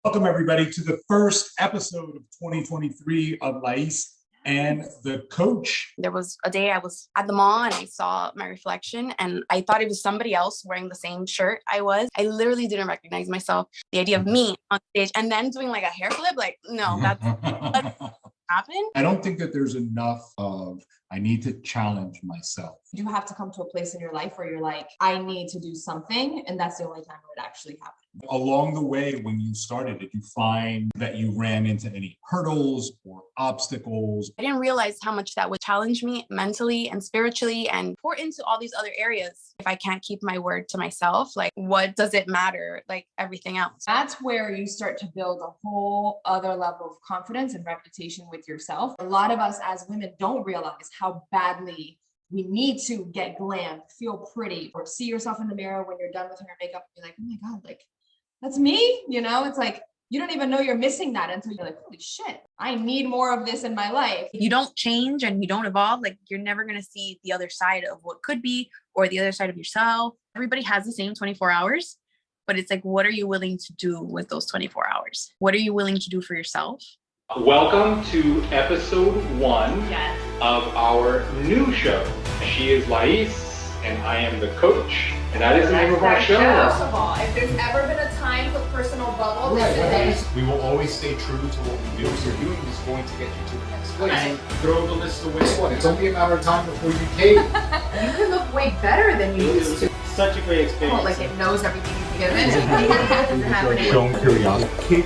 Welcome everybody to the first episode of 2023 of LAIS and The Coach. There was a day I was at the mall and I saw my reflection and I thought it was somebody else wearing the same shirt I was. I literally didn't recognize myself. The idea of me on stage and then doing like a hair flip, like, no, that's happen. I don't think that there's enough of, I need to challenge myself. You have to come to a place in your life where you're like, I need to do something. And that's the only time it would actually happen. Along the way, when you started, did you find that you ran into any hurdles or obstacles? I didn't realize how much that would challenge me mentally and spiritually and pour into all these other areas. If I can't keep my word to myself, like, what does it matter? Like everything else. That's where you start to build a whole other level of confidence and reputation with yourself. A lot of us as women don't realize how badly we need to get glam, feel pretty, or see yourself in the mirror when you're done with your makeup. You're like, oh my God, like, that's me. You know, it's like, you don't even know you're missing that until you're like, holy shit, I need more of this in my life. You don't change and you don't evolve, like you're never going to see the other side of what could be or the other side of yourself. Everybody has the same 24 hours, but it's like, what are you willing to do with those 24 hours? What are you willing to do for yourself? Welcome to episode 1 of our new show. She is LAIS and I am the coach. And that is the name of our show. First of all, if there's ever been a time for personal bubble, this is it. We will always stay true to what we do. What you're doing is going to get you to the next place. Throw the list away. It's only a matter of time before you cave. You can look way better than you used to. Such a great experience. Well, like it knows everything you've given. Shown curiosity.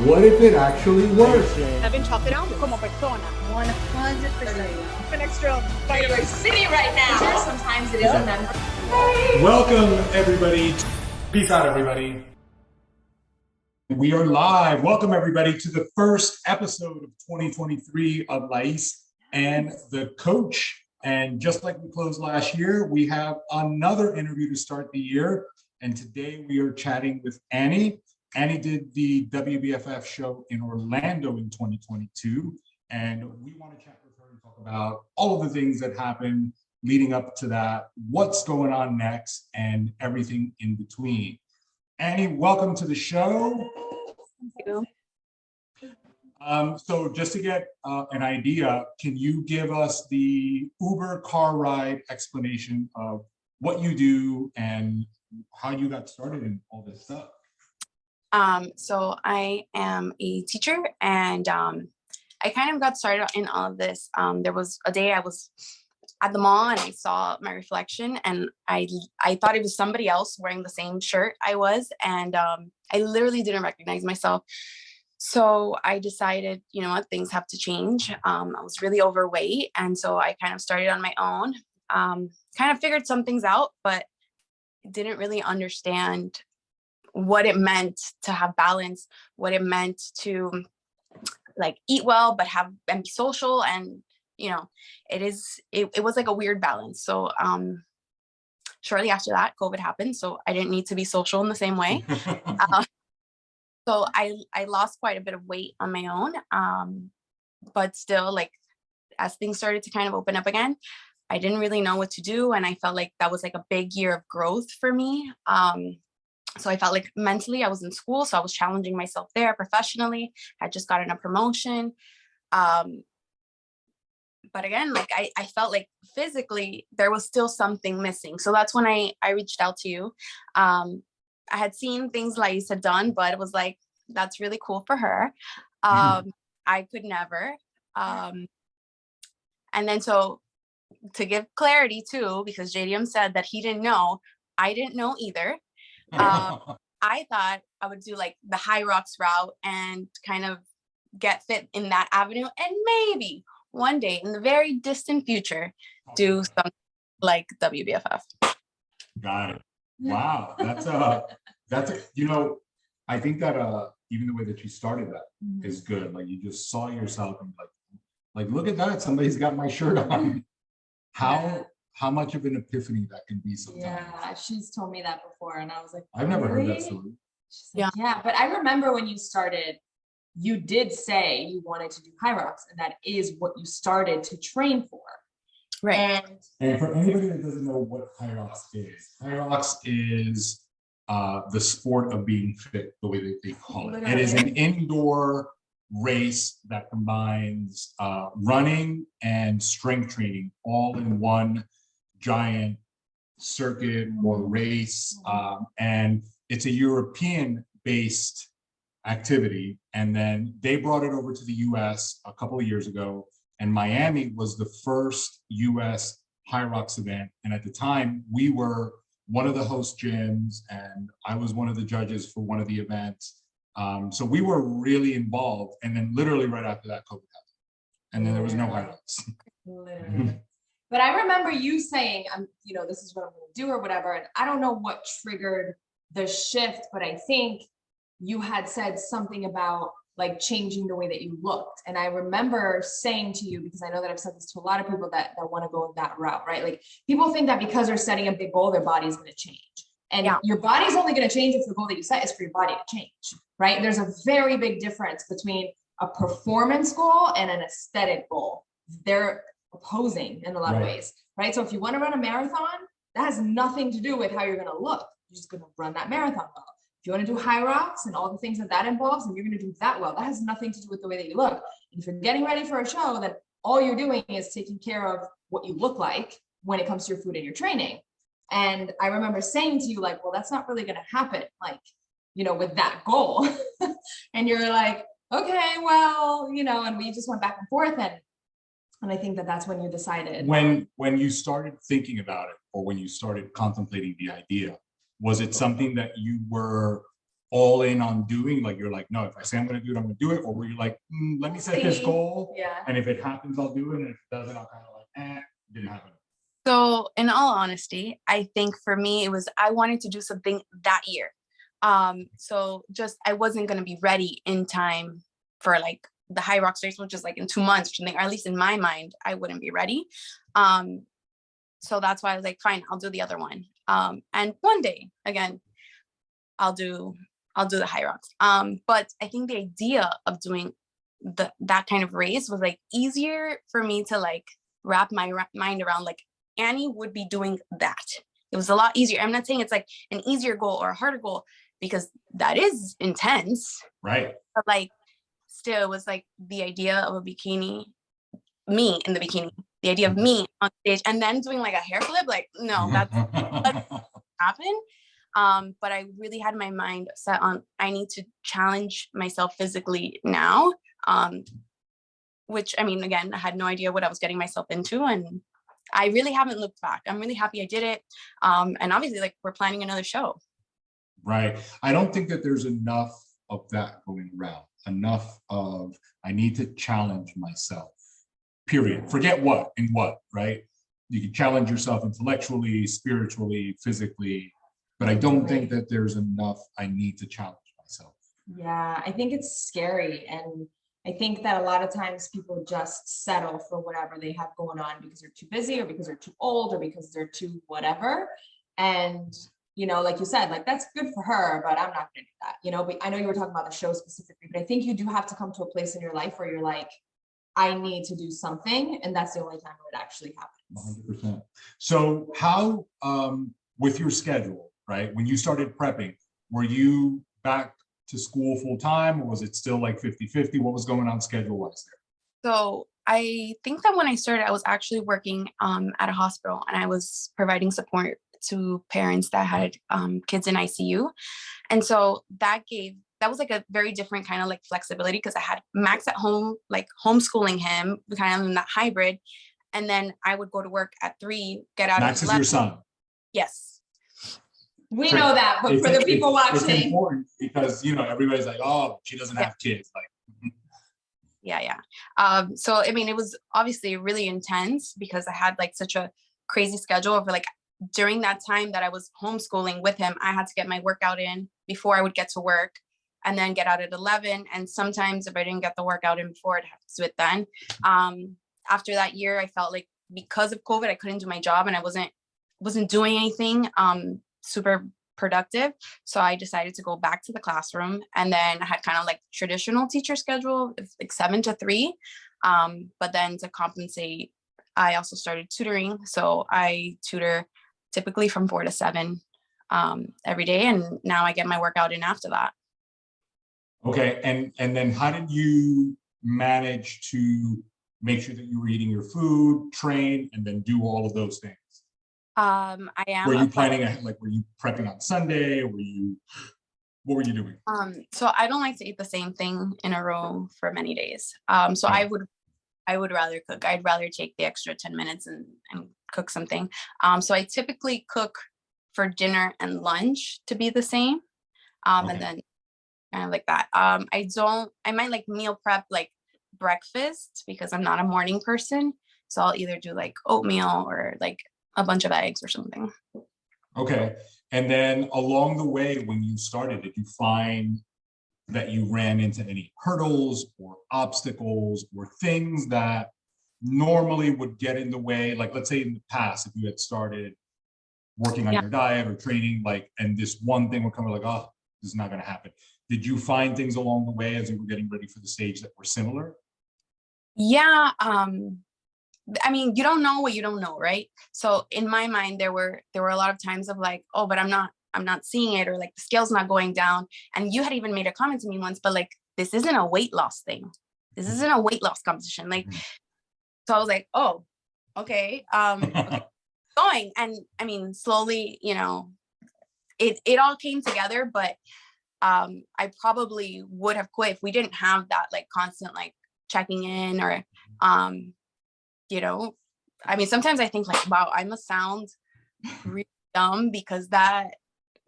What if it actually works? I've been chopped out como persona. 100%. An extra We're city right now. Sometimes it is a member. Welcome everybody. Peace out everybody. We are live. Welcome everybody to the first episode of 2023 of LAIS and The Coach. And just like we closed last year, we have another interview to start the year. And today we are chatting with Annie. Annie did the WBFF show in Orlando in 2022. And we want to chat with her and talk about all of the things that happened leading up to that, what's going on next, and everything in between. Annie, welcome to the show. Thank you. So just to get an idea, can you give us the Uber car ride explanation of what you do and how you got started in all this stuff? So I am a teacher and I kind of got started in all of this. There was a day I was at the mall and I saw my reflection and I thought it was somebody else wearing the same shirt I was. And I literally didn't recognize myself. So I decided, you know what, things have to change. I was really overweight. And so I kind of started on my own, kind of figured some things out, but didn't really understand what it meant to have balance, what it meant to like eat well, but and be social. And, you know, it was like a weird balance. So shortly after that, COVID happened. So I didn't need to be social in the same way. So I lost quite a bit of weight on my own. But still, like, as things started to kind of open up again, I didn't really know what to do. And I felt like that was like a big year of growth for me. So I felt like mentally I was in school, so I was challenging myself there professionally. I just gotten a promotion. But again, like I felt like physically there was still something missing. So that's when I reached out to you. I had seen things LAIS had done, but it was like, that's really cool for her. I could never. And then so to give clarity too, because JDM said that he didn't know, I didn't know either. I thought I would do like the high rocks route and kind of get fit in that avenue and maybe one day in the very distant future do something like WBFF. Got it. Wow. That's you know, I think that even the way that you started that is good. Like you just saw yourself and like look at that, somebody's got my shirt on. How much of an epiphany that can be sometimes. Yeah, she's told me that before. And I was like, I've never heard that story. Like, yeah, but I remember when you started, you did say you wanted to do high rocks, and that is what you started to train for. Right. And for anybody that doesn't know what high rocks is the sport of being fit, the way that they call it. It Literally. is an indoor race that combines running and strength training all in one giant circuit or race. And it's a European-based activity. And then they brought it over to the US a couple of years ago. And Miami was the first US High Rocks event. And at the time, we were one of the host gyms, and I was one of the judges for one of the events. So we were really involved. And then literally right after that, COVID happened. And then there was no High Rocks. Literally. But I remember you saying, this is what I'm going to do or whatever. And I don't know what triggered the shift, but I think you had said something about like changing the way that you looked. And I remember saying to you, because I know that I've said this to a lot of people that want to go that route, right? Like people think that because they're setting a big goal, their body is going to change. And your body's only going to change if the goal that you set is for your body to change, right? There's a very big difference between a performance goal and an aesthetic goal. They're opposing in a lot of ways, right? So if you want to run a marathon, that has nothing to do with how you're going to look. You're just going to run that marathon well. If you want to do high rocks and all the things that involves, and you're going to do that well, that has nothing to do with the way that you look. And if you're getting ready for a show, then all you're doing is taking care of what you look like when it comes to your food and your training. And I remember saying to you, like, well, that's not really going to happen, like, with that goal. And you're like, okay, well, and we just went back and forth. And I think that that's when you decided. When you started thinking about it, or when you started contemplating the idea, was it something that you were all in on doing? Like, you're like, no, if I say I'm going to do it, I'm going to do it. Or were you like, let me set this goal. Yeah. And if it happens, I'll do it. And if it doesn't, I'll kind of like, didn't happen. So in all honesty, I think for me, it was, I wanted to do something that year. So just, I wasn't going to be ready in time for like the High Rocks race, which is like in 2 months, or something, or at least in my mind, I wouldn't be ready. So that's why I was like, fine, I'll do the other one. And one day, again, I'll do the High Rocks. But I think the idea of doing that kind of race was like easier for me to like wrap my mind around. Like Annie would be doing that. It was a lot easier. I'm not saying it's like an easier goal or a harder goal, because that is intense. Right. But like, still, it was like the idea of a bikini, me in the bikini, the idea of me on stage, and then doing like a hair flip. Like, no, that doesn't happen. But I really had my mind set on, I need to challenge myself physically now. Which, I mean, again, I had no idea what I was getting myself into, and I really haven't looked back. I'm really happy I did it. And obviously, like, we're planning another show. Right. I don't think that there's enough of that going around. Enough of, I need to challenge myself, period. Forget what and what, right? You can challenge yourself intellectually, spiritually, physically, but I don't think that there's enough, I need to challenge myself. Yeah, I think it's scary. And I think that a lot of times people just settle for whatever they have going on because they're too busy, or because they're too old, or because they're too whatever. And like you said, like, that's good for her, but I'm not gonna do that, but I know you were talking about the show specifically, but I think you do have to come to a place in your life where you're like, I need to do something. And that's the only time where it actually happens. 100%. So how, with your schedule, right? When you started prepping, were you back to school full time, or was it still like 50-50? What was going on schedule wise there? So I think that when I started, I was actually working at a hospital, and I was providing support to parents that had kids in ICU. And so that was like a very different kind of like flexibility, because I had Max at home, like homeschooling him, kind of in that hybrid. And then I would go to work at 3, get out. Max is your son. Yes. We know that, but for the people watching, it's important because, everybody's like, oh, she doesn't have kids. Like, yeah. So, I mean, it was obviously really intense because I had like such a crazy schedule of like, during that time that I was homeschooling with him, I had to get my workout in before I would get to work, and then get out at 11. And sometimes if I didn't get the workout in before, I'd have to do it then. After that year, I felt like because of COVID, I couldn't do my job, and I wasn't doing anything super productive. So I decided to go back to the classroom, and then I had kind of like traditional teacher schedule, like 7 to 3. But then to compensate, I also started tutoring. So I tutor typically from 4 to 7 every day. And now I get my workout in after that. Okay. And then how did you manage to make sure that you were eating your food, train, and then do all of those things? I am. Were you planning ahead, like, were you prepping on Sunday, or what were you doing? So I don't like to eat the same thing in a row for many days. So I would rather cook. I'd rather take the extra 10 minutes and cook something. So I typically cook for dinner and lunch to be the same. Okay. And then kind of like that. I might like meal prep like breakfast because I'm not a morning person. So I'll either do like oatmeal or like a bunch of eggs or something. Okay. And then along the way, when you started, did you find that you ran into any hurdles or obstacles or things that normally would get in the way? Like, let's say in the past, if you had started working on your diet or training, like, and this one thing would come like, oh, this is not going to happen. Did you find things along the way as you were getting ready for the stage that were similar? Yeah. I mean, you don't know what you don't know, right? So in my mind, there were a lot of times of like, oh, but I'm not seeing it, or like the scale's not going down. And you had even made a comment to me once, but like, this isn't a weight loss thing. This isn't a weight loss competition. Like, so I was like, oh, okay. Okay, going. And I mean, slowly, you know, it all came together, but I probably would have quit if we didn't have that like constant like checking in, or you know, I mean, sometimes I think like, wow, I must sound really dumb because that,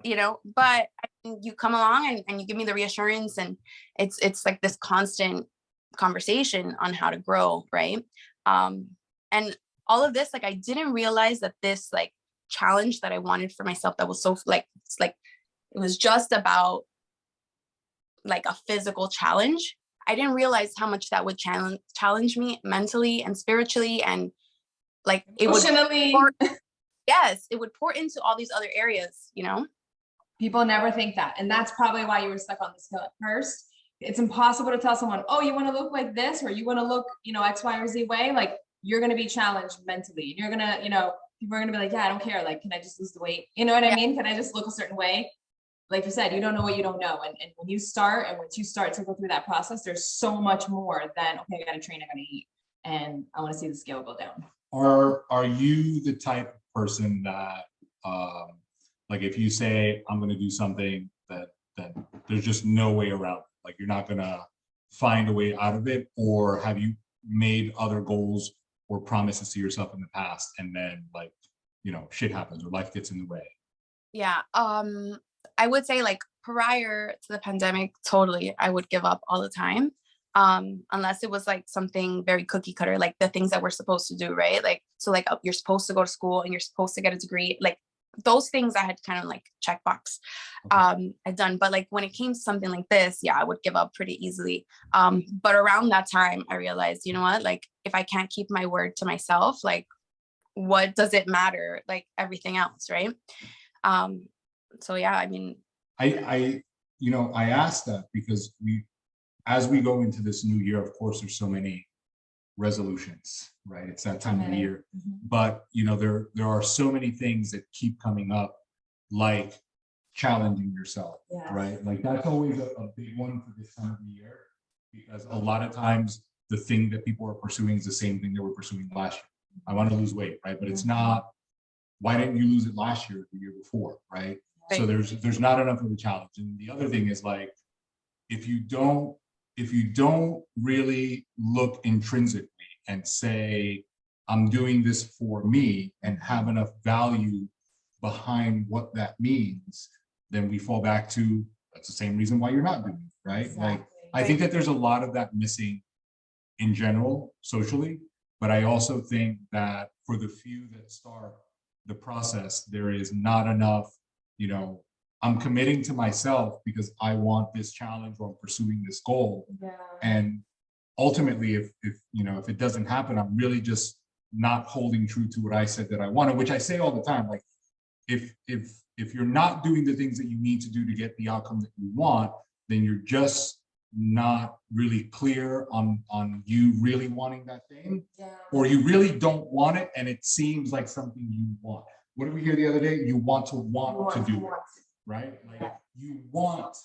you know, but you come along and you give me the reassurance, and it's like this constant conversation on how to grow, right? And all of this, like, I didn't realize that this like challenge that I wanted for myself, that was so like, it's like, it was just about like a physical challenge. I didn't realize how much that would challenge me mentally and spiritually, and like it would it would pour into all these other areas, you know? People never think that. And that's probably why you were stuck on the scale at first. It's impossible to tell someone, oh, you want to look like this, or you want to look, you know, X, Y, or Z way. Like, you're going to be challenged mentally. You're going to, you know, people are going to be like, yeah, I don't care. Like, can I just lose the weight? You know what I mean? Can I just look a certain way? Like you said, you don't know what you don't know. And when you start, and once you start to go through that process, there's so much more than, okay, I got to train, I got to eat, and I want to see the scale go down. Are you the type of person that, like, if you say, I'm going to do something, that there's just no way around it? Like, you're not going to find a way out of it? Or have you made other goals or promises to yourself in the past, and then, like, you know, shit happens or life gets in the way? Yeah. I would say like prior to the pandemic, totally, I would give up all the time. Unless it was like something very cookie cutter, like the things that we're supposed to do, right? Like, so like, you're supposed to go to school and you're supposed to get a degree, like those things I had kind of like checkbox I'd done. But like when it came to something like this, yeah, I would give up pretty easily. But around that time, I realized, you know what, like, if I can't keep my word to myself, like, what does it matter? Like everything else, right? So yeah, I mean, I you know, I asked that because as we go into this new year, of course, there's so many resolutions, right? It's that time of the year. But, you know, there are so many things that keep coming up, like challenging yourself, right? Like, that's always a big one for this time of the year, because a lot of times the thing that people are pursuing is the same thing they were pursuing last year. I want to lose weight, right? But it's not, why didn't you lose it last year or the year before, right? So there's not enough of a challenge. And the other thing is, like, if you don't really look intrinsically and say, I'm doing this for me, and have enough value behind what that means, then we fall back to, that's the same reason why you're not doing it, right? Exactly. Like, I think that there's a lot of that missing in general, socially, but I also think that for the few that start the process, there is not enough, you know, I'm committing to myself because I want this challenge, or I'm pursuing this goal. And ultimately, if you know, if it doesn't happen, I'm really just not holding true to what I said that I wanted, which I say all the time. Like, if you're not doing the things that you need to do to get the outcome that you want, then you're just not really clear on you really wanting that thing, or you really don't want it and it seems like something you want. what did we hear the other day? You want to do it, want right? Like Yeah. you want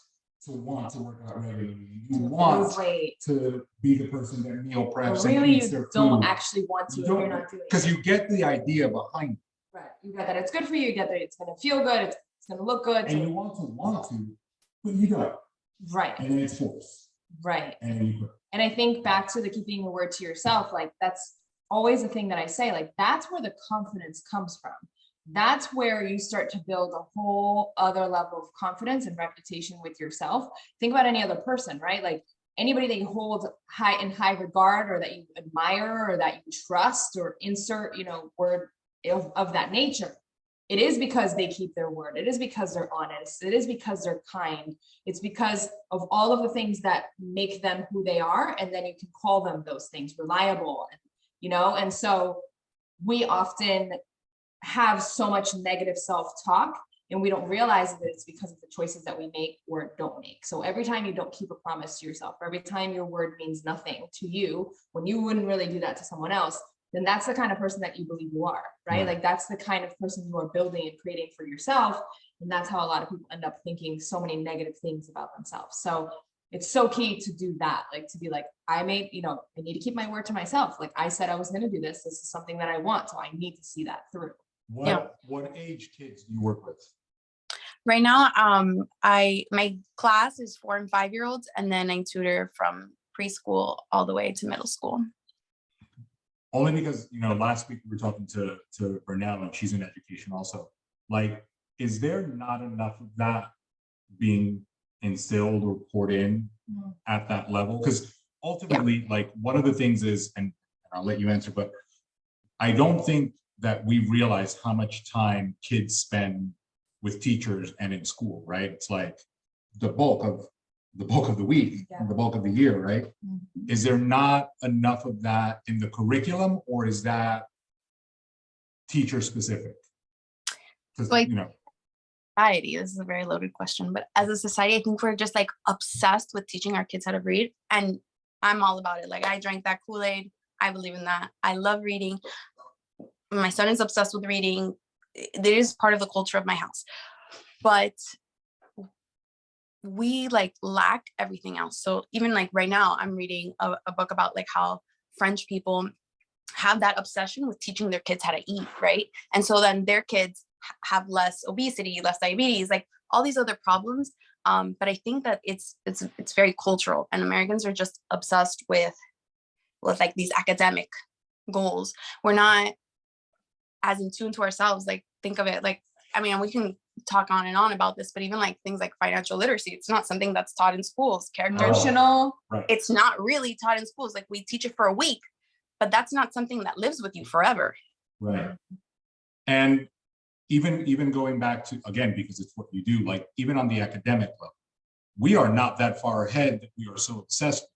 to work out regularly. You to want lose weight. to be the person that meal But preps really, and eats their you don't food. actually want to You if you're don't, not doing it. because you get the idea behind it, Right. You get that it's good for you. You get that it's going to feel good. It's going to look good. and you want to, but you don't, Right. and then it's forced, Right. and then you quit. And I think back to the keeping your word to yourself, like that's always the thing that I say, like that's where the confidence comes from. That's where you start to build a whole other level of confidence and reputation with yourself. Think about any other person, right? Like anybody that you hold in high regard or that you admire or that you trust or insert, word of that nature. It is because they keep their word. It is because they're honest. It is because they're kind. It's because of all of the things that make them who they are. And then you can call them those things, reliable, and so we often have so much negative self-talk and we don't realize that it's because of the choices that we make or don't make. So every time you don't keep a promise to yourself, every time your word means nothing to you, when you wouldn't really do that to someone else, then that's the kind of person that you believe you are, right? Right. Like that's the kind of person you are building and creating for yourself. And that's how a lot of people end up thinking so many negative things about themselves. So it's so key to do that, like to be like, I need to keep my word to myself. Like I said I was going to do this. This is something that I want. So I need to see that through. What age kids do you work with? Right now, my class is 4 and 5 year olds, and then I tutor from preschool all the way to middle school. Only because, last week we were talking to Bernal, and she's in education also. Like, is there not enough of that being instilled or poured in at that level? Because ultimately, like one of the things is, and I'll let you answer, but I don't think that we realize how much time kids spend with teachers and in school, right? It's like the bulk of the week, the bulk of the year, right? Mm-hmm. Is there not enough of that in the curriculum, or is that teacher specific? Like, society, this is a very loaded question, but as a society, I think we're just like obsessed with teaching our kids how to read, and I'm all about it. Like I drank that Kool-Aid. I believe in that. I love reading. My son is obsessed with reading. It is part of the culture of my house, but we like lack everything else. So even like right now, I'm reading a book about like how French people have that obsession with teaching their kids how to eat, right? And so then their kids have less obesity, less diabetes, like all these other problems. But I think that it's very cultural, and Americans are just obsessed with like these academic goals. We're not as in tune to ourselves. Like think of it like, I mean, we can talk on and on about this, but even like things like financial literacy, it's not something that's taught in schools. Emotional, right. It's not really taught in schools. Like we teach it for a week, but that's not something that lives with you forever. Right. And even going back to, again, because it's what you do, like even on the academic level, we are not that far ahead that we are so obsessed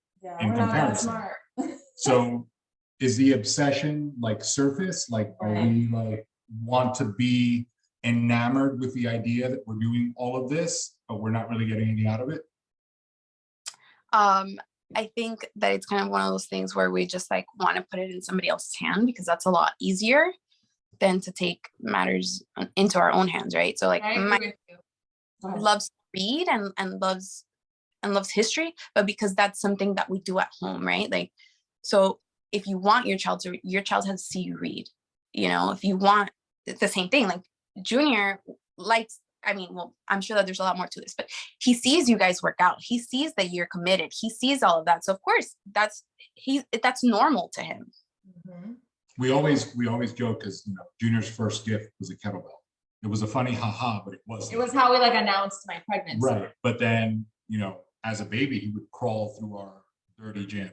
in comparison. So is the obsession like surface? Like, are we like want to be enamored with the idea that we're doing all of this, but we're not really getting anything out of it? I think that it's kind of one of those things where we just like want to put it in somebody else's hand because that's a lot easier than to take matters into our own hands, right? So like my loves to read and loves history, but because that's something that we do at home, right? Like, so if you want your child has to see you read, if you want, it's the same thing. Like Junior likes, I'm sure that there's a lot more to this, but he sees you guys work out. He sees that you're committed. He sees all of that. So of course that's normal to him. Mm-hmm. We always joke because Junior's first gift was a kettlebell. It was a funny haha, but it wasn't. It was how we like announced my pregnancy. Right. But then, as a baby, he would crawl through our dirty gym,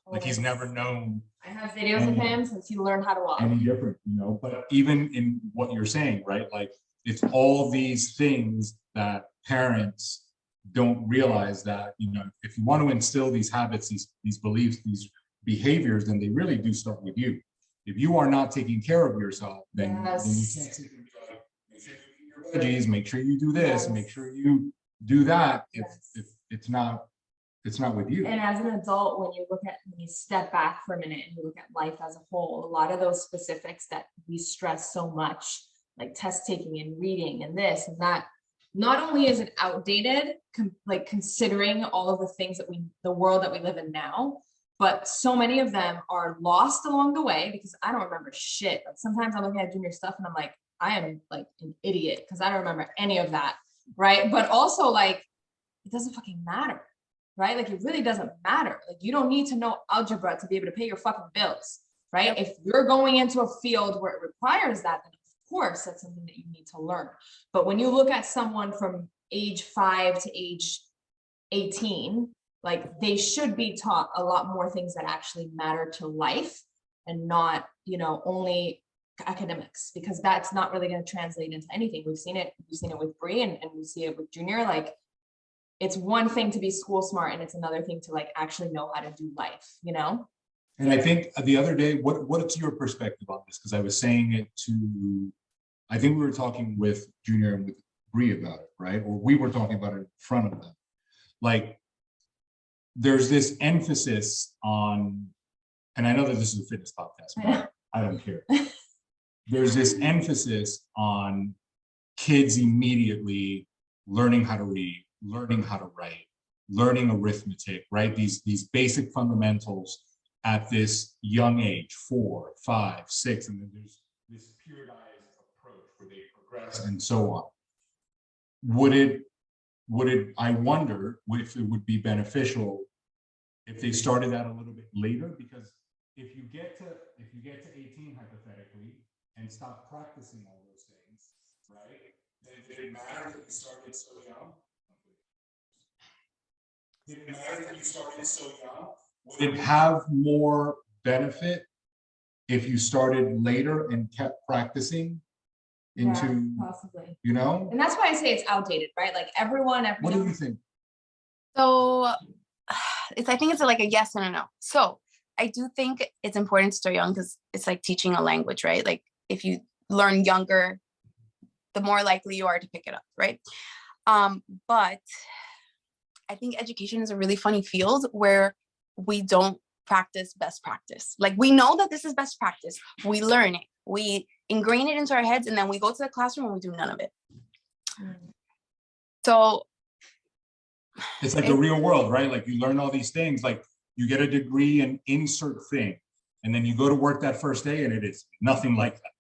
like he's never known. I have videos of him since he learned how to walk. Any different, but even in what you're saying, right? Like it's all these things that parents don't realize that, if you want to instill these habits, these beliefs, these behaviors, then they really do start with you. If you are not taking care of yourself, then you can't sit and be like, make sure you eat your veggies, make sure you do this, make sure you do that. If it's not with you. And as an adult, when you step back for a minute and you look at life as a whole, a lot of those specifics that we stress so much like test taking and reading and this and that. Not only is it outdated, like considering all of the things that the world that we live in now, but so many of them are lost along the way because I don't remember shit. Like sometimes I'm looking at junior stuff and I'm like, I am like an idiot because I don't remember any of that, right? But also like, it doesn't fucking matter, right? Like it really doesn't matter. Like you don't need to know algebra to be able to pay your fucking bills, right? If you're going into a field where it requires that, then of course that's something that you need to learn. But when you look at someone from age 5 to age 18, like they should be taught a lot more things that actually matter to life and not, you know, only academics, because that's not really going to translate into anything. We've seen it with Bree and we see it with Junior. Like it's one thing to be school smart and it's another thing to like actually know how to do life, you know? And I think the other day, what's your perspective on this? Because I was saying it to, I think we were talking with Junior and with Bree about it, right? Or we were talking about it in front of them. Like, there's this emphasis on, and I know that this is a fitness podcast, but I don't care. There's this emphasis on kids immediately learning how to read, learning how to write, learning arithmetic, right? These basic fundamentals at this young age, 4, 5, 6, and then there's this periodized approach where they progress and so on. I wonder if it would be beneficial if they started that a little bit later, because if you get to 18 hypothetically and stop practicing all those things, right? Then did it matter that you started so young? Did it matter that you started so young? Would it have more benefit if you started later and kept practicing into, possibly, you know? and that's why I say it's outdated, right? Like everyone. What do you think? So I think it's like a yes and a no. So I do think it's important to start young because it's like teaching a language, right? Like if you learn younger, the more likely you are to pick it up, right? But I think education is a really funny field where we don't practice best practice. Like we know that this is best practice. We learn it. We ingrain it into our heads and then we go to the classroom and we do none of it. So it's like the real world, right? Like you learn all these things, like you get a degree in insert thing, and then you go to work that first day and it is nothing like that.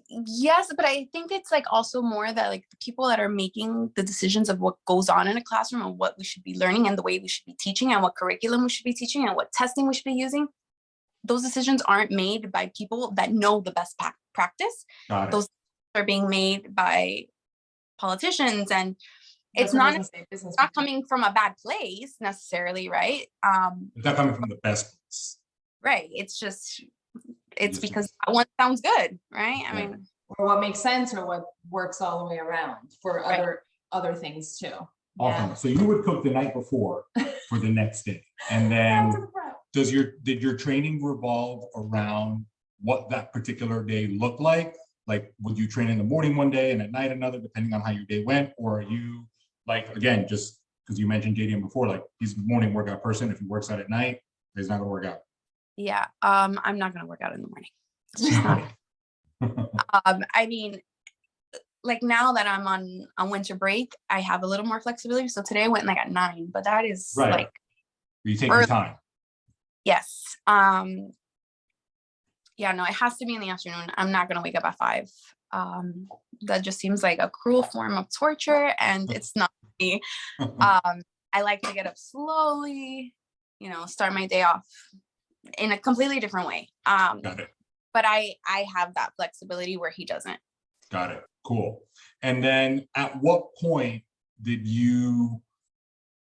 Yes, but I think it's like also more that like the people that are making the decisions of what goes on in a classroom and what we should be learning and the way we should be teaching and what curriculum we should be teaching and what testing we should be using, those decisions aren't made by people that know the best practice. Those are being made by politicians, and it's not coming from a bad place necessarily, right? It's not coming from the best place. Right. It's just, it's because that one sounds good, right? I mean, or what makes sense or what works all the way around for other things too. Awesome. Yeah. So you would cook the night before for the next day. And then did your training revolve around what that particular day looked like? Like, would you train in the morning one day and at night another, depending on how your day went? Or are you like, again, just because you mentioned JDM before, like he's a morning workout person. If he works out at night, he's not gonna work out. Yeah, I'm not gonna work out in the morning. It's just not. I mean, like now that I'm on winter break, I have a little more flexibility. So today I went like at 9, but that is like you take your time. Yes. Yeah, no, it has to be in the afternoon. I'm not gonna wake up at 5. That just seems like a cruel form of torture, and it's not me. I like to get up slowly, you know, start my day off in a completely different way. Got it. But I have that flexibility where he doesn't. Got it. Cool. And then at what point did you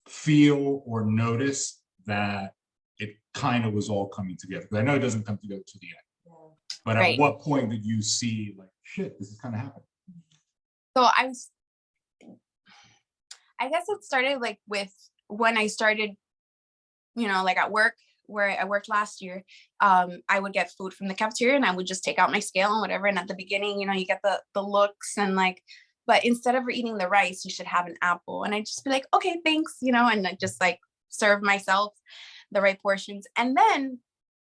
feel or notice that it kind of was all coming together? Because I know it doesn't come together to the end. But at what point did you see like, shit, this is kind of happening? So I guess it started like with when I started, you know, like at work, where I worked last year, I would get food from the cafeteria and I would just take out my scale and whatever. And at the beginning, you know, you get the looks and like, but instead of eating the rice, you should have an apple. And I'd just be like, okay, thanks, you know, and I just like serve myself the right portions. And then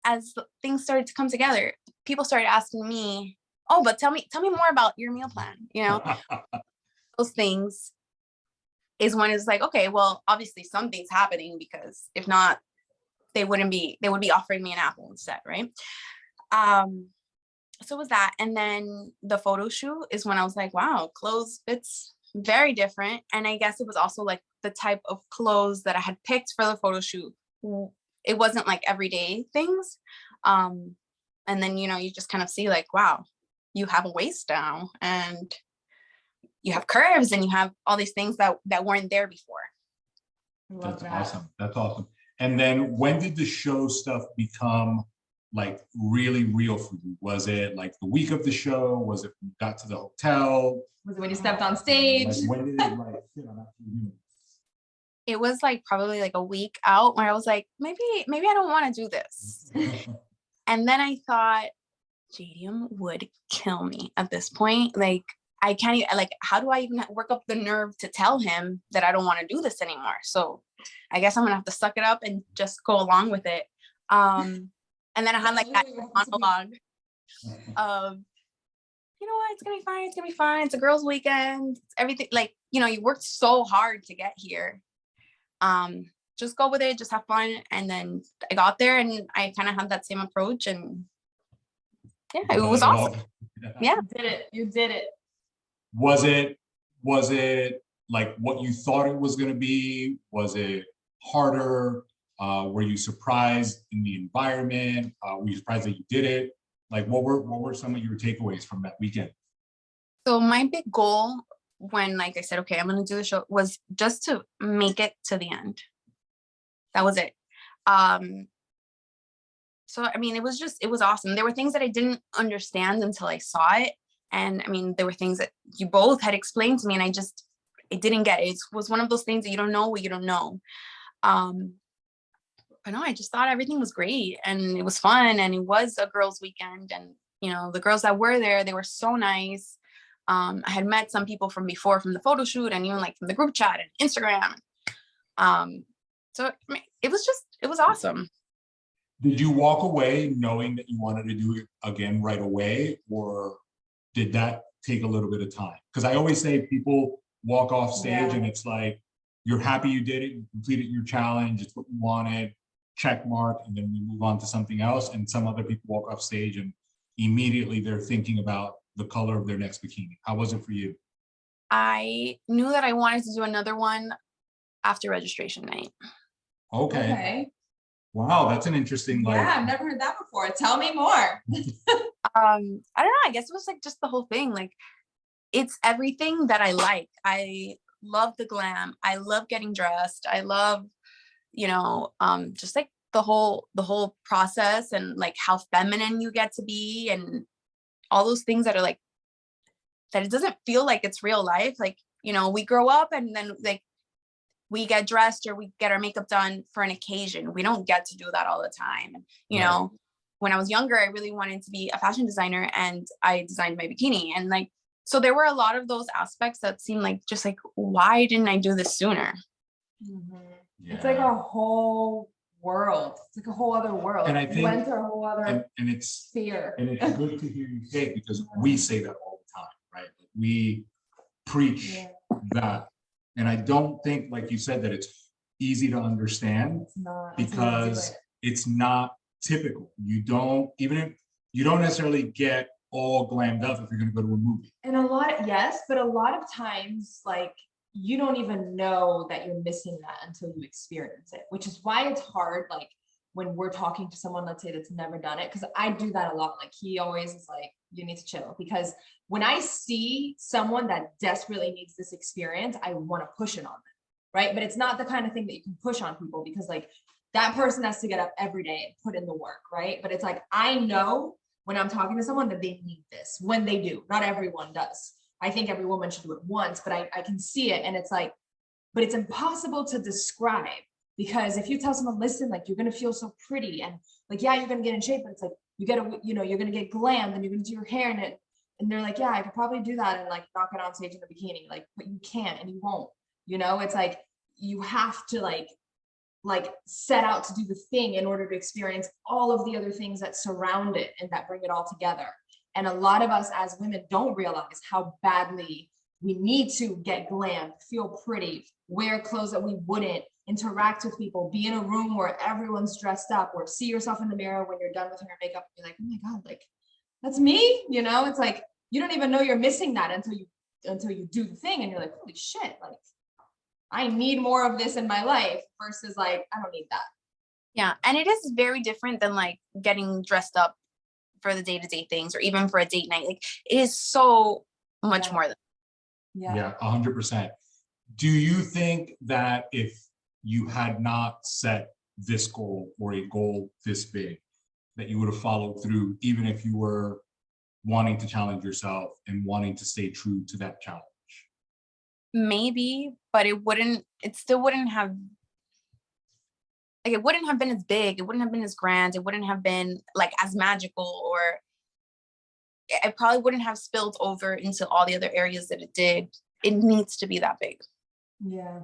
as things started to come together, people started asking me oh, but tell me more about your meal plan, those things is when it's like, okay, well, obviously something's happening, because if not, they would be offering me an apple instead, right? So it was that. And then the photo shoot is when I was like, wow, clothes fits very different. And I guess it was also like the type of clothes that I had picked for the photo shoot. It wasn't like everyday things. And then, you just kind of see like, wow, you have a waist now, and you have curves, and you have all these things that weren't there before. That's awesome. That's awesome. And then when did the show stuff become like really real for you? Was it like the week of the show? Was it when you got to the hotel? Was it when you stepped on stage? Like, when did it like sit on that TV? It was like probably like a week out where I was like, maybe I don't want to do this. And then I thought, Jadium would kill me at this point. Like, I can't even, like, how do I even work up the nerve to tell him that I don't want to do this anymore? So I guess I'm gonna have to suck it up and just go along with it. And then I had like that monologue of, you know what, it's gonna be fine, it's gonna be fine. It's a girls' weekend. It's everything, like, you worked so hard to get here. Just go with it, just have fun. And then I got there and I kind of had that same approach, and yeah, it was awesome. Yeah. You did it. Was it like what you thought it was going to be? Was it harder? Were you surprised in the environment? Were you surprised that you did it? Like, what were some of your takeaways from that weekend? So my big goal when, like I said, okay, I'm going to do the show, was just to make it to the end. That was it. So, I mean, it was awesome. There were things that I didn't understand until I saw it. And I mean, there were things that you both had explained to me, and I didn't get it. It was one of those things that you don't know what you don't know. But no, I just thought everything was great, and it was fun, and it was a girls' weekend. And, the girls that were there, they were so nice. I had met some people from before, from the photo shoot, and even like from the group chat and Instagram. So I mean, it was awesome. Did you walk away knowing that you wanted to do it again right away, or did that take a little bit of time? Because I always say people walk off stage and it's like, you're happy you did it, you completed your challenge, it's what you wanted, check mark, and then we move on to something else. And some other people walk off stage and immediately they're thinking about the color of their next bikini. How was it for you? I knew that I wanted to do another one after registration night. Okay. Wow, that's an interesting, like. Yeah, I've never heard that before. Tell me more. I don't know. I guess it was like just the whole thing. Like, it's everything that I like. I love the glam. I love getting dressed. I love, just like the whole process, and like how feminine you get to be, and all those things that are like, that it doesn't feel like it's real life. Like, we grow up and then like we get dressed or we get our makeup done for an occasion. We don't get to do that all the time. Right. When I was younger, I really wanted to be a fashion designer, and I designed my bikini. And like, so there were a lot of those aspects that seemed like, just like, why didn't I do this sooner? Mm-hmm. Yeah. It's like a whole world. It's like a whole other world. And I think, went through a whole other and it's sphere. And it's good to hear you say it, because we say that all the time, right? We preach that. And I don't think, like you said, that it's easy to understand. It's not, because it's not typical. You don't necessarily get all glammed up if you're going to go to a movie. And but a lot of times, like, you don't even know that you're missing that until you experience it, which is why it's hard. Like, when we're talking to someone, let's say, that's never done it, because I do that a lot. Like, he always is like, you need to chill, because when I see someone that desperately needs this experience, I want to push it on them, right? But it's not the kind of thing that you can push on people, because like, that person has to get up every day and put in the work, right? But it's like, I know when I'm talking to someone that they need this, when they do. Not everyone does. I think every woman should do it once, but I can see it. And it's like, but it's impossible to describe, because if you tell someone, listen, like, you're going to feel so pretty, and like, yeah, you're going to get in shape, but it's like, you're going to get glammed, and you're going to do your hair in it. And they're like, yeah, I could probably do that and like not get on stage in a bikini, like, but you can't, and you won't, it's like, you have to like set out to do the thing in order to experience all of the other things that surround it and that bring it all together. And a lot of us as women don't realize how badly we need to get glam, feel pretty, wear clothes that we wouldn't, interact with people, be in a room where everyone's dressed up, or see yourself in the mirror when you're done with your makeup and you're like, oh my God, like that's me, you know? It's like you don't even know you're missing that until you do the thing and you're like, holy shit, like I need more of this in my life versus like I don't need that. Yeah, and it is very different than like getting dressed up for the day-to-day things or even for a date night. Like it is so much more than. Yeah, 100%. Do you think that if you had not set this goal or a goal this big, that you would have followed through, even if you were wanting to challenge yourself and wanting to stay true to that challenge? Maybe, but it still wouldn't have, like, it wouldn't have been as big, it wouldn't have been as grand, it wouldn't have been like as magical, or it probably wouldn't have spilled over into all the other areas that it did. It needs to be that big. Yeah.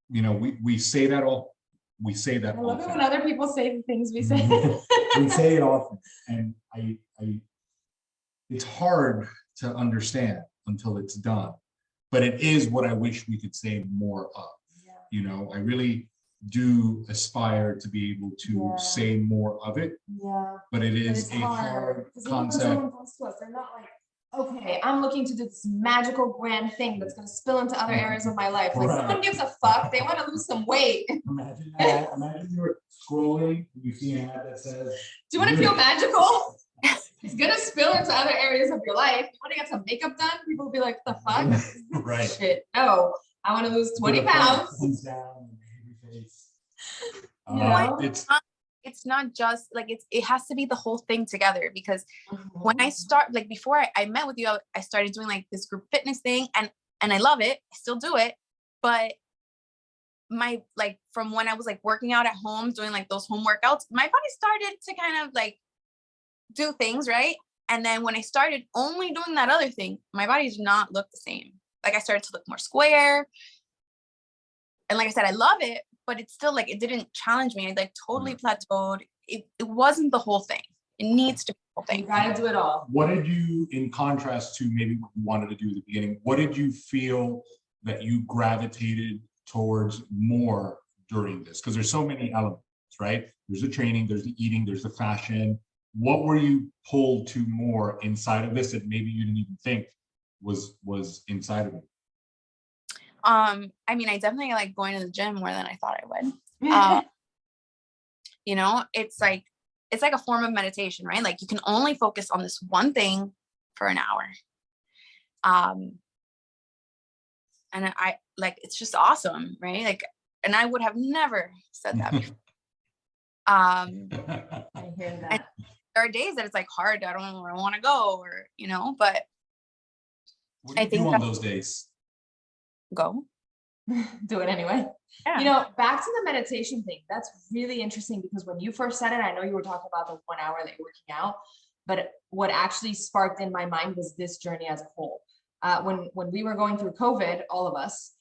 You know, we say that all, I love it when other people say the things we say. We say it often, and I it's hard to understand until it's done, but it is what I wish we could say more of. Yeah. You know, I really do aspire to be able to say more of it, Yeah. but it is a hard concept. Someone comes to us, they're not like, okay, I'm looking to do this magical grand thing that's going to spill into other areas of my life. Like someone gives a fuck. They want to lose some weight. Imagine that. Imagine you're scrolling, you see an ad that says, do you want to feel magical? It's going to spill into other areas of your life. You want to get some makeup done? People will be like, the fuck? right. Shit. No, I want to lose 20 pounds. It's not just like it has to be the whole thing together, because when I start, like before I met with you, I started doing like this group fitness thing, and I love it. I still do it, but my, like, from when I was like working out at home, doing like those home workouts, my body started to kind of like do things, right? And then when I started only doing that other thing, my body did not look the same. Like I started to look more square. And like I said, I love it, but it's still like, it didn't challenge me. I like totally plateaued. It wasn't the whole thing. It needs to be the whole thing. You gotta do it all. What did you, in contrast to maybe what you wanted to do at the beginning, what did you feel that you gravitated towards more during this? Because there's so many elements, right? There's the training, there's the eating, there's the fashion. What were you pulled to more inside of this that maybe you didn't even think was inside of it? I mean, I definitely like going to the gym more than I thought I would. You know, it's like a form of meditation, right? Like you can only focus on this one thing for an hour. And I like, it's just awesome, right? Like, and I would have never said that before. I hear that. There are days that it's like hard. I don't want to go, or, you know, but what do you do on those days? Go. Do it anyway. Yeah. You know, back to the meditation thing. That's really interesting because when you first said it, I know you were talking about the 1 hour that you're working out, but what actually sparked in my mind was this journey as a whole. When we were going through COVID, all of us,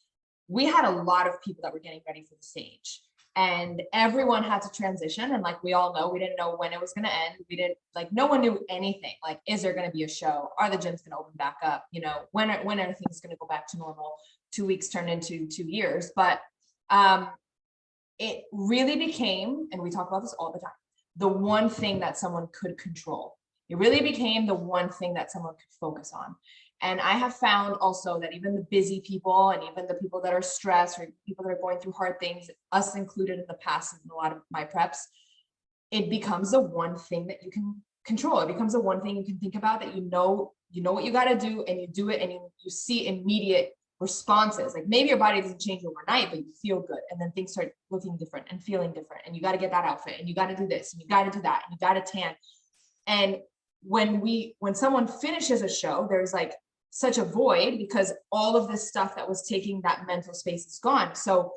we had a lot of people that were getting ready for the stage. And everyone had to transition. And like we all know, we didn't know when it was going to end. We didn't, like, no one knew anything. Like, is there going to be a show? Are the gyms going to open back up? You know, when everything's going to go back to normal? 2 weeks turned into 2 years. But it really became, and we talk about this all the time, the one thing that someone could control. It really became the one thing that someone could focus on. And I have found also that even the busy people and even the people that are stressed or people that are going through hard things, us included in the past in a lot of my preps, it becomes the one thing that you can control. It becomes the one thing you can think about that you know what you got to do, and you do it, and you see immediate responses. Like maybe your body doesn't change overnight, but you feel good, and then things start looking different and feeling different, and you got to get that outfit, and you got to do this, and you got to do that, and you got to tan. And when someone finishes a show, there's like such a void because all of this stuff that was taking that mental space is gone. So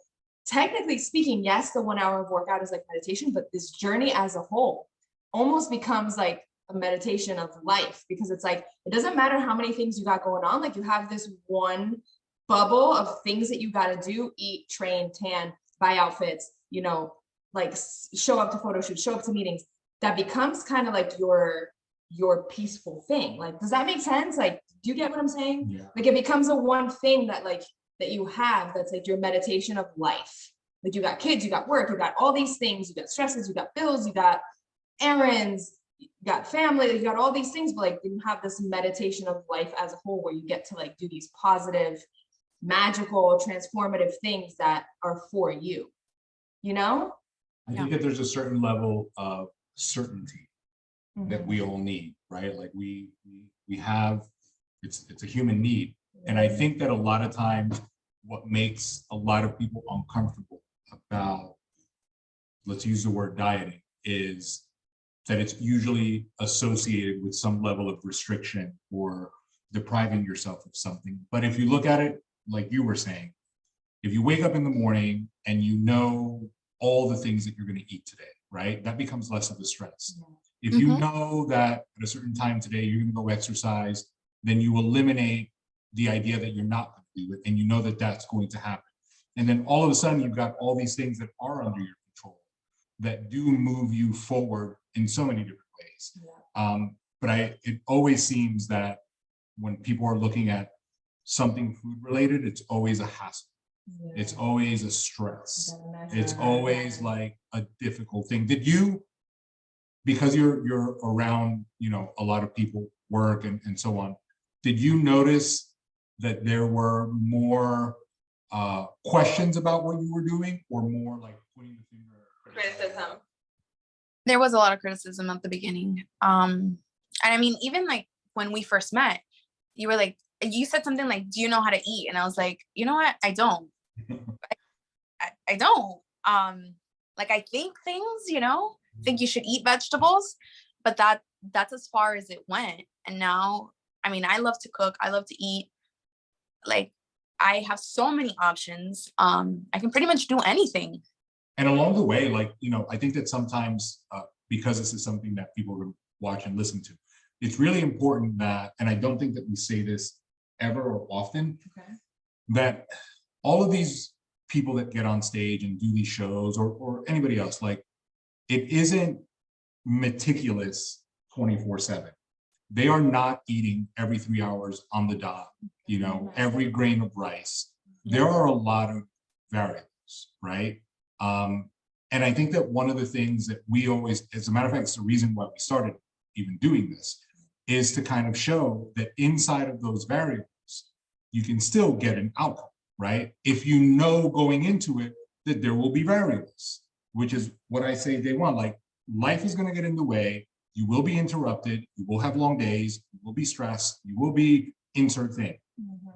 technically speaking, yes, the 1 hour of workout is like meditation, but this journey as a whole almost becomes like a meditation of life, because it's like, it doesn't matter how many things you got going on. Like you have this one bubble of things that you got to do: eat, train, tan, buy outfits, you know, like show up to photo shoots, show up to meetings. That becomes kind of like your your peaceful thing. Like, does that make sense? Like, do you get what I'm saying? Yeah. Like, it becomes a one thing that like, that you have, that's like your meditation of life. Like, you got kids, you got work, you got all these things, you got stresses, you got bills, you got errands, you got family, you got all these things, but like you have this meditation of life as a whole, where you get to like do these positive, magical, transformative things that are for you, you know? I think that there's a certain level of certainty that we all need, right? Like we have, it's a human need. And I think that a lot of times what makes a lot of people uncomfortable about, let's use the word dieting, is that it's usually associated with some level of restriction or depriving yourself of something. But if you look at it, like you were saying, if you wake up in the morning and you know all the things that you're going to eat today, right? That becomes less of a stress. If you know that at a certain time today, you're going to go exercise, then you eliminate the idea that you're not going to do it. And you know that that's going to happen. And then all of a sudden you've got all these things that are under your control that do move you forward in so many different ways. But it always seems that when people are looking at something food related, it's always a hassle. It's always a stress. It's always like a difficult thing. Did you, because you're around, you know, a lot of people, work and so on, did you notice that there were more questions about what you were doing, or more like pointing the finger at Criticism? There was a lot of criticism at the beginning. And I mean, even like when we first met, you were like, you said something like, do you know how to eat? And I was like, you know what? I don't. I don't. Like, I think things, you know, think you should eat vegetables, but that's as far as it went. And now, I mean, I love to cook. I love to eat. Like, I have so many options. I can pretty much do anything. And along the way, like, you know, I think that sometimes, because this is something that people are going to watch and listen to, it's really important that, and I don't think that we say this ever or often, that all of these people that get on stage and do these shows, or anybody else, like, it isn't meticulous 24/7. They are not eating every 3 hours on the dot, you know, every grain of rice. There are a lot of variables, right? And I think that one of the things that we always, as a matter of fact, it's the reason why we started even doing this, is to kind of show that inside of those variables, you can still get an outcome, right? If you know going into it that there will be variables, which is what I say day one, like, life is going to get in the way. You will be interrupted. You will have long days. You will be stressed. You will be insert thing.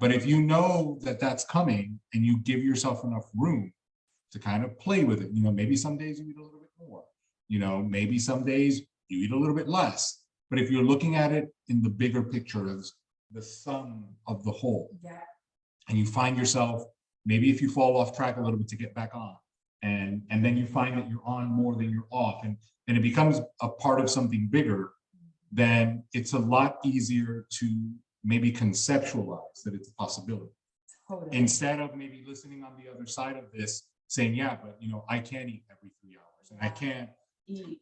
But if you know that that's coming and you give yourself enough room to kind of play with it, you know, maybe some days you eat a little bit more, you know, maybe some days you eat a little bit less. But if you're looking at it in the bigger picture as the sum of the whole, and you find yourself, maybe if you fall off track a little bit, to get back on, and then you find that you're on more than you're off, and it becomes a part of something bigger, then it's a lot easier to maybe conceptualize that it's a possibility. Instead of maybe listening on the other side of this saying, yeah, but you know, I can't eat every 3 hours, and I can't eat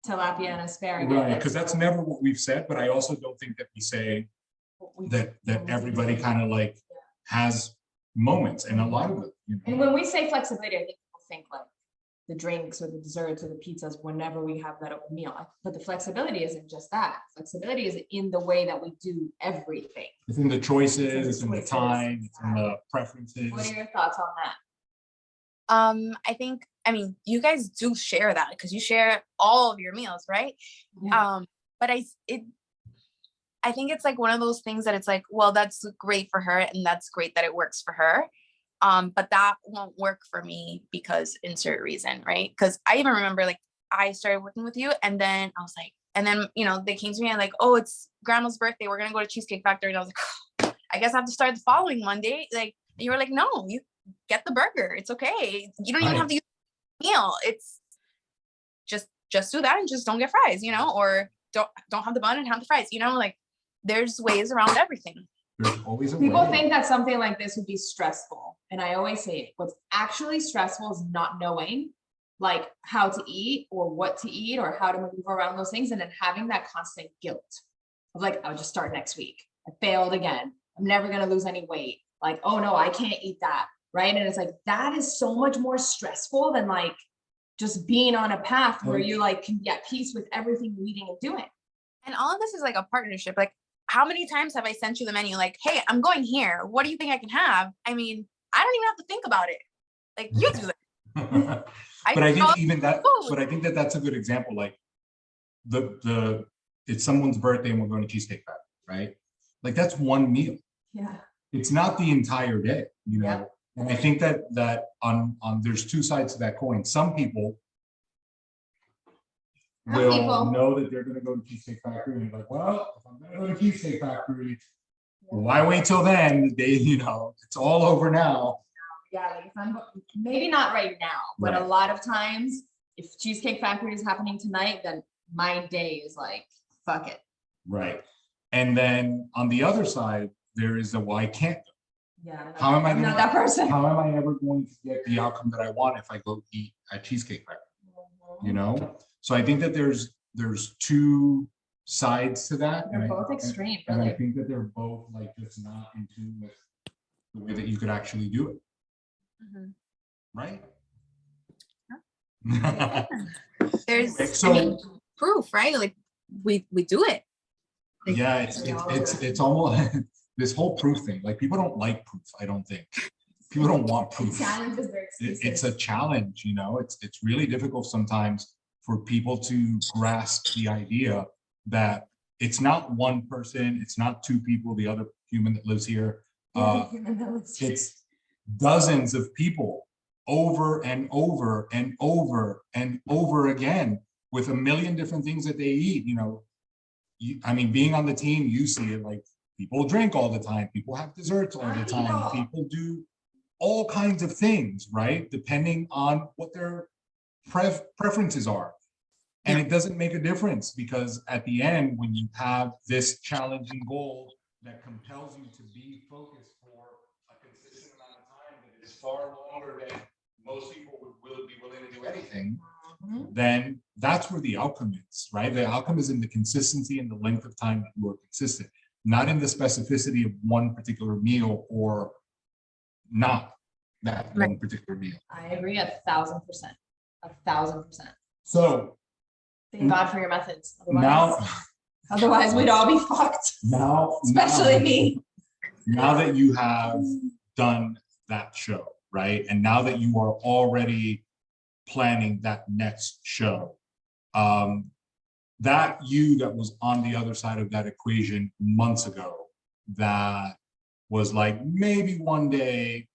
tilapia and asparagus. Right, because that's never what we've said, but I also don't think that we say that everybody kind of like has moments, and a lot of it. You know? And when we say flexibility, I think people think like the drinks or the desserts or the pizzas whenever we have that open meal. But the flexibility isn't just that. Flexibility is in the way that we do everything. It's in the choices, it's in the time, it's in the preferences. What are your thoughts on that? I think, I mean, you guys do share that because you share all of your meals, right? But I think it's like one of those things that it's like, well, that's great for her and that's great that it works for her. But that won't work for me because insert reason, right? Because I even remember like I started working with you and then I was like, and then, you know, they came to me and like, oh, it's grandma's birthday. We're going to go to Cheesecake Factory. And I was like, oh, I guess I have to start the following Monday. Like, you were like, no, you get the burger. It's okay. You don't even have to use the meal. It's just do that and just don't get fries, you know, or don't have the bun and have the fries, you know, like there's ways around everything. There's always a People way. think that something like this would be stressful. And I always say what's actually stressful is not knowing like how to eat or what to eat or how to maneuver around those things. And then having that constant guilt of like, I'll just start next week. I failed again. I'm never going to lose any weight. Like, oh no, I can't eat that. Right. And it's like, that is so much more stressful than like just being on a path where you like can get peace with everything you're eating and doing. And all of this is like a partnership. Like, how many times have I sent you the menu? Like, hey, I'm going here. What do you think I can have? I mean, I don't even have to think about it. Like, you do it. But I think even that, but I think that that's a good example. Like it's someone's birthday and we're going to Cheesecake Factory, right? Like that's one meal. Yeah. It's not the entire day, you know? Yeah. And I think that on there's two sides to that coin. Some people will know that they're going to go to Cheesecake Factory and they're like, well, if I'm going to go to Cheesecake Factory, why wait till then? It's all over now. Yeah, like if I'm maybe not right now, but a lot of times if Cheesecake Factory is happening tonight, then my day is like, fuck it. Right. And then on the other side, there is a, well, I can't. Yeah. How am I not that person? How am I ever going to get the outcome that I want if I go eat at Cheesecake Factory? You know? So I think that there's two sides to that. They're both extreme, and really. I think that they're both like just not in tune with the way that you could actually do it. Right? Yeah. There's So proof, right? Like we do it. Like, yeah, it's almost this whole proof thing. Like people don't like proof, I don't think. People don't want proof. It's a challenge, you know. It's really difficult sometimes for people to grasp the idea that it's not one person, it's not two people, the other human that lives here. It's dozens of people over and over and over and over again with a million different things that they eat. You know, I mean, being on the team, you see it, like people drink all the time, people have desserts all the time, people do all kinds of things, right? Depending on what their preferences are. And it doesn't make a difference because at the end, when you have this challenging goal that compels you to be focused for a consistent amount of time that is far longer than most people would be willing to do anything, then that's where the outcome is, right? The outcome is in the consistency and the length of time that you are consistent, not in the specificity of one particular meal or not that one particular meal. I agree 1,000%. 1,000%. So thank God for your methods. Otherwise we'd all be fucked. Especially me. Now that you have done that show, right? And now that you are already planning that next show, that you that was on the other side of that equation months ago, that was like, maybe one day,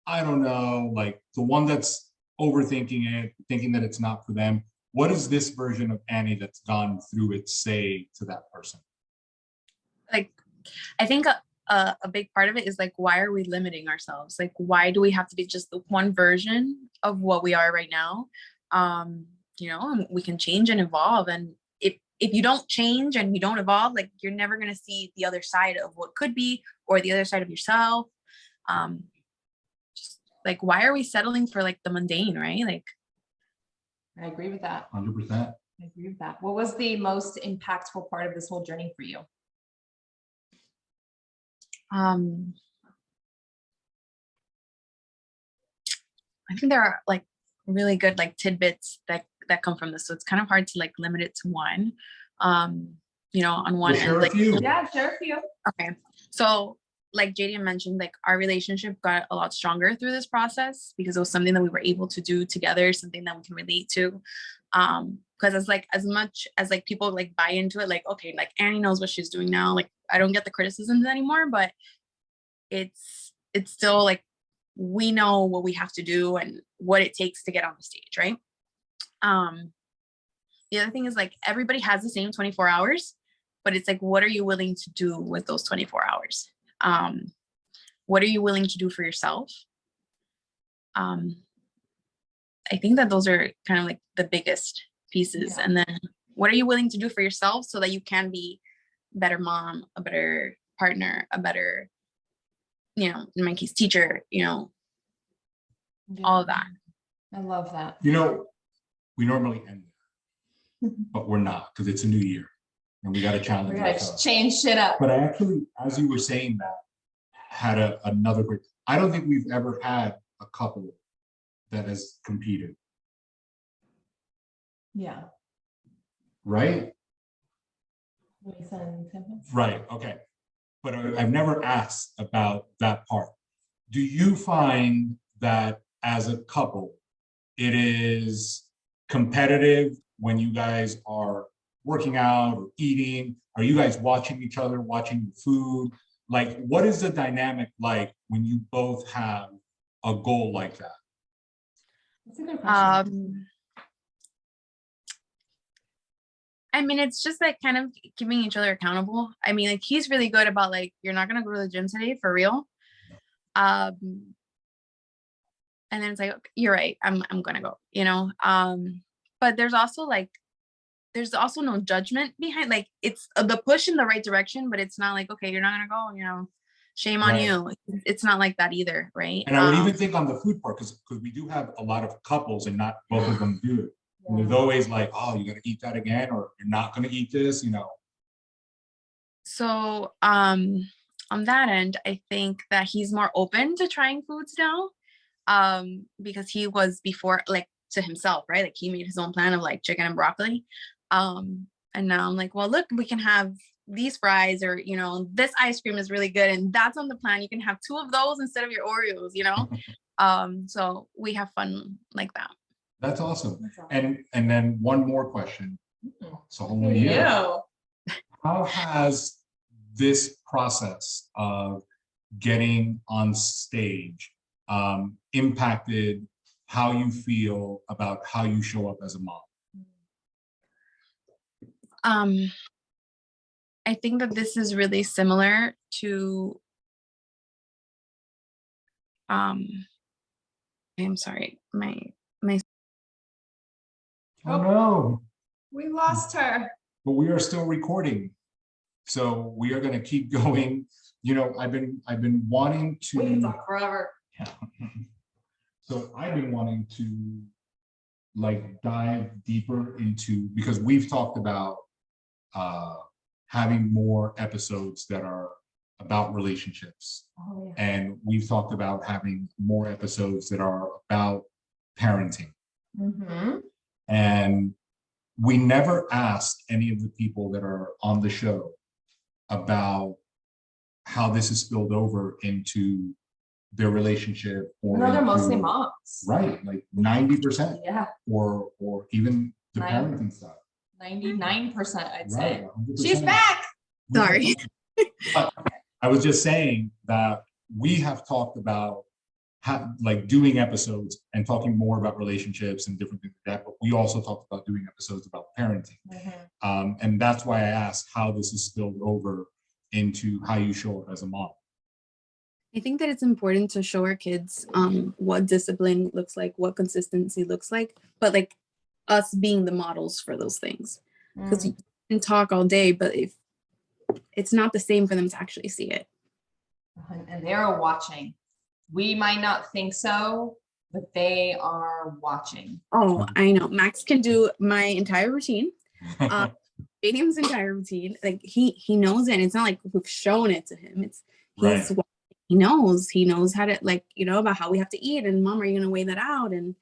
I don't know, like the one that's overthinking it, thinking that it's not for them. What is this version of Annie that's gone through it say to that person? Like, I think a big part of it is like, why are we limiting ourselves? Like, why do we have to be just the one version of what we are right now? You know, we can change and evolve. And if you don't change and you don't evolve, like you're never going to see the other side of what could be, or the other side of yourself. Just like, why are we settling for like the mundane, right? Like, I agree with that. 100%. I agree with that. What was the most impactful part of this whole journey for you? I think there are like really good like tidbits that come from this. So it's kind of hard to like limit it to one. You know, on one end, like yeah, share a few. Okay. So like JD mentioned, like our relationship got a lot stronger through this process because it was something that we were able to do together, something that we can relate to. Because it's like, as much as like people like buy into it, like, okay, like Annie knows what she's doing now. Like, I don't get the criticisms anymore, but it's still like, we know what we have to do and what it takes to get on the stage, right? The other thing is like, everybody has the same 24 hours, but it's like, what are you willing to do with those 24 hours? What are you willing to do for yourself? I think that those are kind of like the biggest pieces. Yeah. And then what are you willing to do for yourself so that you can be a better mom, a better partner, a better, you know, in my case, teacher, you know, all of that. I love that. You know, we normally end there, but we're not because it's a new year and we got to challenge We're gonna ourselves. change shit up. But I actually, as you were saying that, had another great, I don't think we've ever had a couple that has competed, Yeah. right? LAIS and Simon? Right, okay. But I've never asked about that part. Do you find that as a couple, it is competitive when you guys are working out or eating? Are you guys watching each other, watching the food? Like, what is the dynamic like when you both have a goal like that? That's a good question. I mean, it's just like kind of keeping each other accountable. I mean, like he's really good about like, you're not gonna go to the gym today for real. And then it's like, okay, you're right, I'm gonna go, you know. But there's also no judgment behind, like it's the push in the right direction, but it's not like, okay, you're not gonna go, you know, shame on Right. you. It's not like that either, right? And I would even think on the food part, because we do have a lot of couples and not both of them do it. And there's always like, oh, you gotta eat that again, or you're not gonna eat this, you know. So on that end, I think that he's more open to trying foods now, because he was before, like, to himself, right? Like he made his own plan of like chicken and broccoli. And now I'm like, well, look, we can have these fries, or, you know, this ice cream is really good and that's on the plan. You can have 2 of those instead of your Oreos, you know? So we have fun like that. That's awesome. That's awesome. And then one more question. It's a whole new year. How has this process of getting on stage impacted how you feel about how you show up as a mom? I think that this is really similar to I'm sorry, my Oh no, We lost her. but we are still recording. So we are gonna keep going. You know, I've been wanting to. We can talk forever. So I've been wanting to like dive deeper into, because we've talked about having more episodes that are about relationships. Oh, yeah. And we've talked about having more episodes that are about parenting. Mm-hmm. And we never asked any of the people that are on the show about how this is spilled over into their relationship, or No, they're into, mostly moms. right, like 90%, Yeah, or even the 9. parenting stuff. 99%, I'd Right, say. 100%. She's back. Sorry. But I was just saying that we have talked about like doing episodes and talking more about relationships and different things like that, but we also talked about doing episodes about parenting. Mm-hmm. And that's why I asked how this is spilled over into how you show up as a mom. I think that it's important to show our kids what discipline looks like, what consistency looks like, but like us being the models for those things. Because you can talk all day, but if it's not the same for them to actually see it. And they're watching. We might not think so, but they are watching. Oh, I know. Max can do my entire routine. Stadium's entire routine. Like he knows it. And it's not like we've shown it to him. It's Right. he knows how to, like, you know, about how we have to eat, and mom, are you gonna weigh that out? And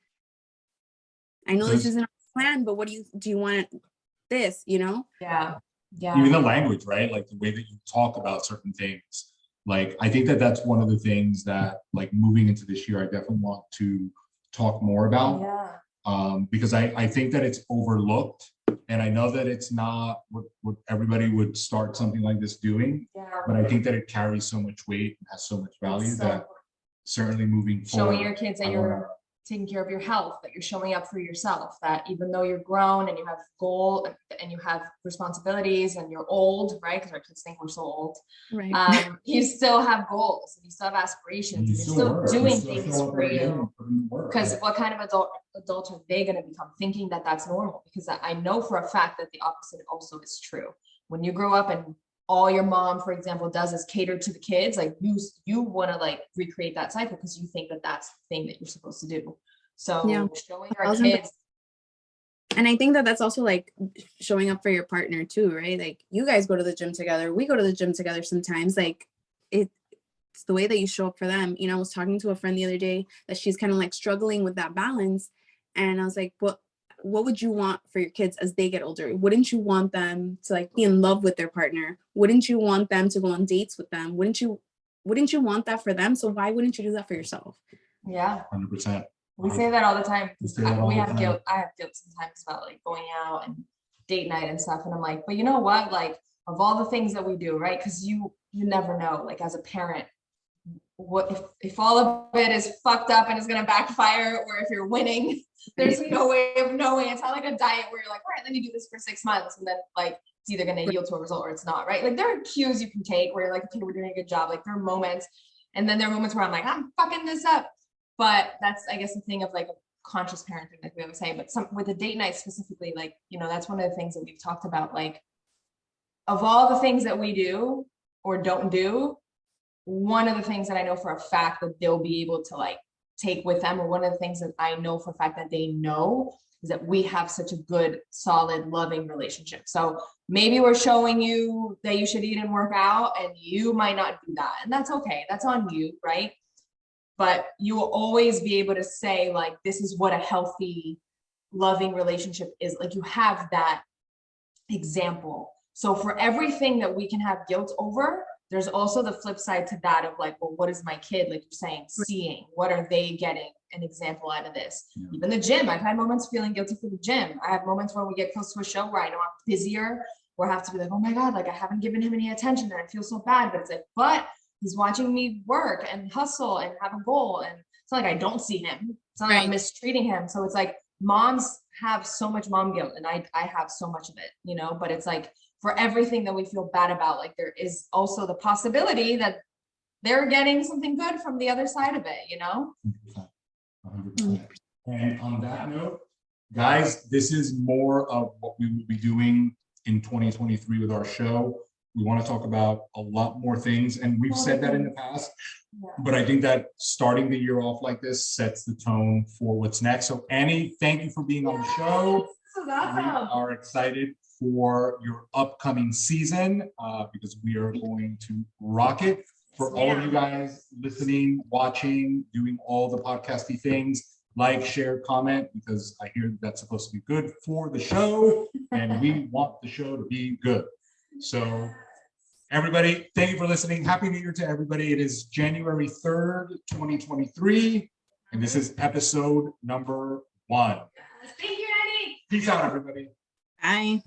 I know this isn't our plan, but what do you want this, you know? Yeah. Even the language, right? Like the way that you talk about certain things. Like, I think that that's one of the things that, like, moving into this year, I definitely want to talk more about. Yeah. Because I think that it's overlooked, and I know that it's not what everybody would start something like this doing, Yeah. but I think that it carries so much weight and has so much value So that certainly moving forward. showing your kids that you're taking care of your health, that you're showing up for yourself, that even though you're grown and you have goal and you have responsibilities and you're old, right? Because our kids think we're so old. Right. You still have goals and you still have aspirations. And you're still doing things for you. Because what kind of adult are they going to become, thinking that that's normal? Because I know for a fact that the opposite also is true. When you grow up and all your mom, for example, does is cater to the kids, like you want to like recreate that cycle because you think that that's the thing that you're supposed to do. So Yeah. showing our kids And I think that that's also like showing up for your partner too, right? Like you guys go to the gym together. We go to the gym together sometimes. Like it's the way that you show up for them. You know, I was talking to a friend the other day that she's kind of like struggling with that balance. And I was like, what would you want for your kids as they get older? Wouldn't you want them to like be in love with their partner? Wouldn't you want them to go on dates with them? Wouldn't you want that for them? So why wouldn't you do that for yourself? Yeah. 100%. We say that all the time. We say that all We the have time. guilt. I have guilt sometimes about like going out and date night and stuff. And I'm like, but you know what? Like of all the things that we do, right? Because you never know, like as a parent, what if all of it is fucked up and it's gonna backfire, or if you're winning, there's no way of knowing. It's not like a diet where you're like, all right, let me do this for 6 months and then like it's either gonna yield to a result or it's not, right? Like there are cues you can take where you're like, okay, we're doing a good job. Like there are moments, and then there are moments where I'm like, I'm fucking this up. But that's, I guess, the thing of like conscious parenting, like we always say. But with a date night specifically, like, you know, that's one of the things that we've talked about. Like, of all the things that we do or don't do, one of the things that I know for a fact that they'll be able to like take with them, or one of the things that I know for a fact that they know, is that we have such a good, solid, loving relationship. So maybe we're showing you that you should eat and work out, and you might not do that. And that's okay. That's on you, right? But you will always be able to say, like, this is what a healthy, loving relationship is. Like, you have that example. So for everything that we can have guilt over, there's also the flip side to that of like, well, what is my kid, like you're saying, seeing? What are they getting an example out of this? Yeah. Even the gym, I've had moments feeling guilty for the gym. I have moments where we get close to a show where I know I'm busier, where I have to be like, oh my God, like I haven't given him any attention and I feel so bad. But it's like, but he's watching me work and hustle and have a goal. And it's not like I don't see him. It's not like I'm mistreating him. So it's like moms have so much mom guilt, and I have so much of it, you know, but it's like for everything that we feel bad about, like there is also the possibility that they're getting something good from the other side of it, you know? 100%. And on that note, guys, this is more of what we will be doing in 2023 with our show. We want to talk about a lot more things, and we've said that in the past, but I think that starting the year off like this sets the tone for what's next. So Annie, thank you for being on the show. This is awesome. We are excited for your upcoming season because we are going to rock it. For all of you guys listening, watching, doing all the podcasty things, like, share, comment, because I hear that's supposed to be good for the show, and we want the show to be good. So everybody, thank you for listening. Happy New Year to everybody. It is January 3rd, 2023, and this is episode number 1. Thank you, Eddie. Peace out, everybody. Bye.